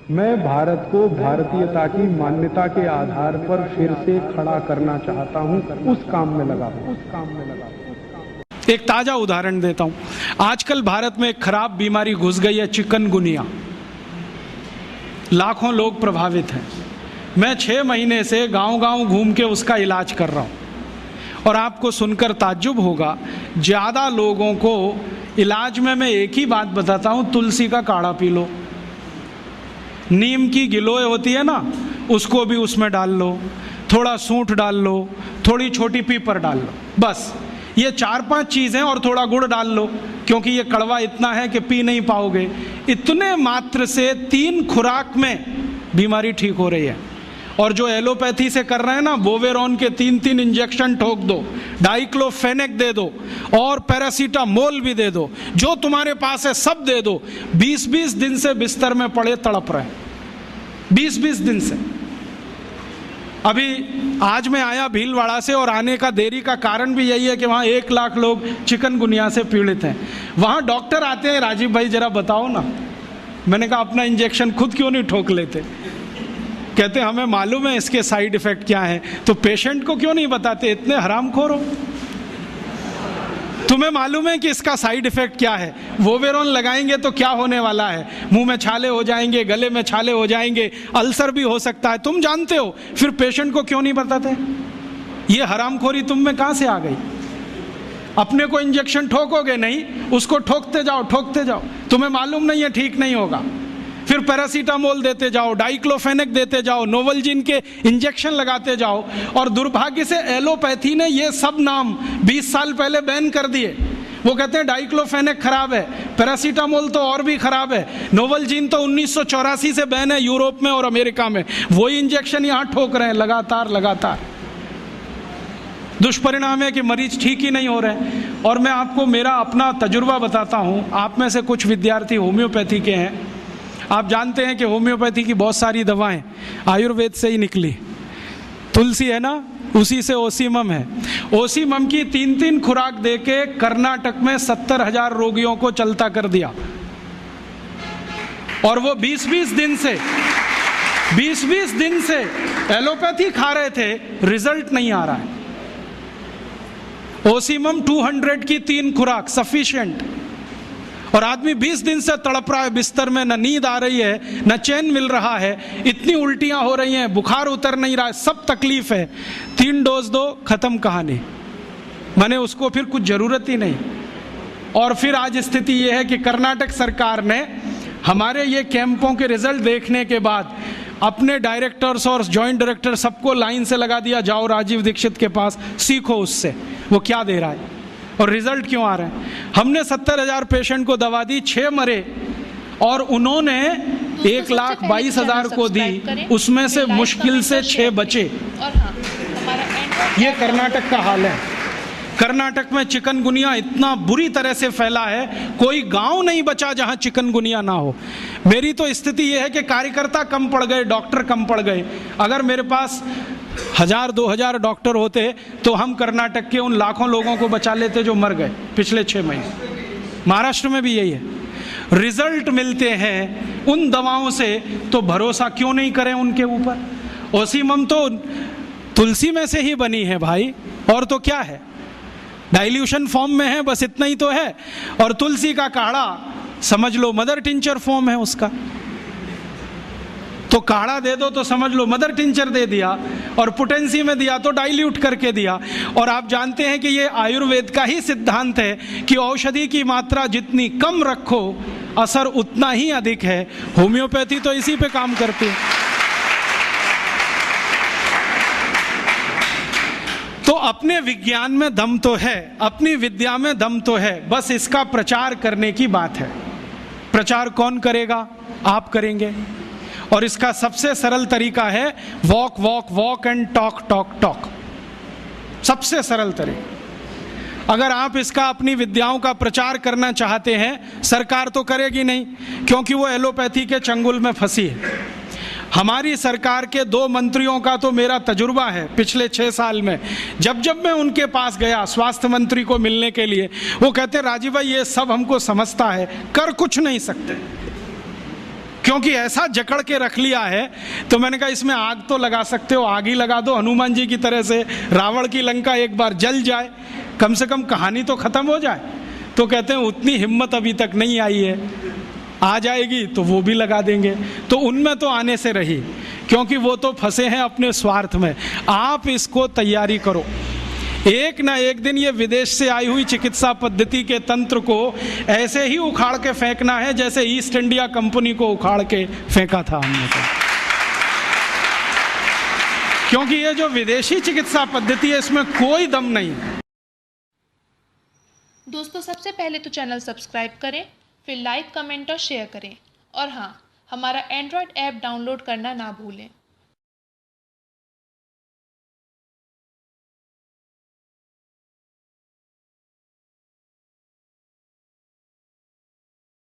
मैं भारत को भारतीयता की मान्यता के आधार पर फिर से खड़ा करना चाहता हूं, उस काम में लगा हूं। एक ताजा उदाहरण देता हूं। आजकल भारत में एक खराब बीमारी घुस गई है, चिकनगुनिया। लाखों लोग प्रभावित हैं। मैं 6 महीने से गांव-गांव घूम के उसका इलाज कर रहा हूं और आपको सुनकर ताज्जुब होगा, ज्यादा लोगों को इलाज में मैं एक ही बात बताता हूं, तुलसी का काढ़ा पी लो, नीम की गिलोय होती है ना, उसको भी उसमें डाल लो, थोड़ा सूंठ डाल लो, थोड़ी छोटी पीपर डाल लो, बस ये 4-5 चीजें, और थोड़ा गुड़ डाल लो क्योंकि ये कड़वा इतना है कि पी नहीं पाओगे। इतने मात्र से 3 खुराक में बीमारी ठीक हो रही है। और जो एलोपैथी से कर रहे हैं ना, बोवेरॉन के 3-3 इंजेक्शन ठोक दो, डाइक्लोफेनेक दे दो और पैरासीटामोल भी दे दो, जो तुम्हारे पास है सब दे दो। 20-20 दिन से बिस्तर में पड़े तड़प रहे, 20-20 दिन से। अभी आज मैं आया भीलवाड़ा से, और आने का देरी का कारण भी यही है कि वहाँ 1 लाख लोग चिकनगुनिया से पीड़ित हैं। वहाँ डॉक्टर आते हैं, राजीव भाई जरा बताओ ना। मैंने कहा अपना इंजेक्शन खुद क्यों नहीं ठोक लेते? कहते हमें मालूम है इसके साइड इफेक्ट क्या है, तो पेशेंट को क्यों नहीं बताते? इतने हरामखोर हो। तुम्हें मालूम है कि इसका साइड इफेक्ट क्या है? वोवेरॉन लगाएंगे तो क्या होने वाला है? मुंह में छाले हो जाएंगे, गले में छाले हो जाएंगे, अल्सर भी हो सकता है। तुम जानते हो, फिर पेशेंट को क्यों नहीं बताते? ये हरामखोरी तुम में कहां से आ गई? अपने को इंजेक्शन ठोकोगे नहीं, उसको ठोकते जाओ। तुम्हें मालूम नहीं है ठीक नहीं होगा, फिर पैरासीटामोल देते जाओ, डाइक्लोफेनेक देते जाओ, नोवलजीन के इंजेक्शन लगाते जाओ। और दुर्भाग्य से एलोपैथी ने ये सब नाम 20 साल पहले बैन कर दिए। वो कहते हैं डाइक्लोफेनेक खराब है, पैरासीटामोल तो और भी खराब है, नोवलजीन तो 1984 से बैन है यूरोप में और अमेरिका में। वही इंजेक्शन यहाँ ठोक रहे हैं लगातार। दुष्परिणाम है कि मरीज ठीक ही नहीं हो रहे। और मैं आपको मेरा अपना तजुर्बा बताता हूँ। आप में से कुछ विद्यार्थी होम्योपैथी के हैं। आप जानते हैं कि होम्योपैथी की बहुत सारी दवाएं आयुर्वेद से ही निकली। तुलसी है ना, उसी से ओसीमम है। ओसीमम की 3-3 खुराक देके कर्नाटक में 70,000 रोगियों को चलता कर दिया। और वो 20-20 दिन से एलोपैथी खा रहे थे, रिजल्ट नहीं आ रहा है। ओसीमम 200 की 3 खुराक सफिशिएंट, और आदमी 20 दिन से तड़प रहा है बिस्तर में, न नींद आ रही है, न चैन मिल रहा है, इतनी उल्टियां हो रही हैं, बुखार उतर नहीं रहा है, सब तकलीफ है। 3 डोज दो, खत्म कहानी। माने उसको फिर कुछ जरूरत ही नहीं। और फिर आज स्थिति यह है कि कर्नाटक सरकार ने हमारे ये कैंपों के रिजल्ट देखने के बाद अपने डायरेक्टर्स और जॉइंट डायरेक्टर सबको लाइन से लगा दिया, जाओ राजीव दीक्षित के पास, सीखो उससे वो क्या दे रहा है और रिजल्ट क्यों आ रहे हैं। हमने 70,000 पेशेंट को दवा दी, 6 मरे, और उन्होंने 1,22,000 को दी, उसमें से मुश्किल से 6 बचे। ये कर्नाटक का हाल है। कर्नाटक में चिकनगुनिया इतना बुरी तरह से फैला है, कोई गांव नहीं बचा जहां चिकनगुनिया ना हो। मेरी तो स्थिति यह है कि कार्यकर्ता कम पड़ गए, डॉक्टर कम पड़ गए। अगर मेरे पास 1,000-2,000 डॉक्टर होते तो हम कर्नाटक के उन लाखों लोगों को बचा लेते जो मर गए पिछले 6 महीने। महाराष्ट्र में भी यही है। रिजल्ट मिलते हैं उन दवाओं से, तो भरोसा क्यों नहीं करें उनके ऊपर? ओसीमम तो तुलसी में से ही बनी है भाई, और तो क्या है, डाइल्यूशन फॉर्म में है, बस इतना ही तो है। और तुलसी का काढ़ा समझ लो मदर टिंचर फॉर्म है उसका। तो काढ़ा दे दो तो समझ लो मदर टिंचर दे दिया, और पोटेंसी में दिया तो डाइल्यूट करके दिया। और आप जानते हैं कि ये आयुर्वेद का ही सिद्धांत है कि औषधि की मात्रा जितनी कम रखो, असर उतना ही अधिक है। होम्योपैथी तो इसी पे काम करती है। तो अपने विज्ञान में दम तो है, अपनी विद्या में दम तो है, बस इसका प्रचार करने की बात है। प्रचार कौन करेगा? आप करेंगे। और इसका सबसे सरल तरीका है वॉक एंड टॉक। सबसे सरल तरीका। अगर आप इसका अपनी विद्याओं का प्रचार करना चाहते हैं, सरकार तो करेगी नहीं, क्योंकि वो एलोपैथी के चंगुल में फंसी है। हमारी सरकार के 2 मंत्रियों का तो मेरा तजुर्बा है पिछले 6 साल में। जब मैं उनके पास गया स्वास्थ्य मंत्री को मिलने के लिए, वो कहते राजीव भाई ये सब हमको समझता है, कर कुछ नहीं सकते। क्योंकि ऐसा जकड़ के रख लिया है। तो मैंने कहा इसमें आग तो लगा सकते हो, आग ही लगा दो, हनुमान जी की तरह से रावण की लंका एक बार जल जाए, कम से कम कहानी तो खत्म हो जाए। तो कहते हैं उतनी हिम्मत अभी तक नहीं आई है, आ जाएगी तो वो भी लगा देंगे। तो उनमें तो आने से रही, क्योंकि वो तो फंसे हैं अपने स्वार्थ में। आप इसको तैयारी करो, एक ना एक दिन ये विदेश से आई हुई चिकित्सा पद्धति के तंत्र को ऐसे ही उखाड़ के फेंकना है जैसे ईस्ट इंडिया कंपनी को उखाड़ के फेंका था हमने तो। क्योंकि ये जो विदेशी चिकित्सा पद्धति है इसमें कोई दम नहीं। दोस्तों, सबसे पहले तो चैनल सब्सक्राइब करें, फिर लाइक, कमेंट और शेयर करें। और हाँ, हमारा एंड्रॉयड ऐप डाउनलोड करना ना भूलें।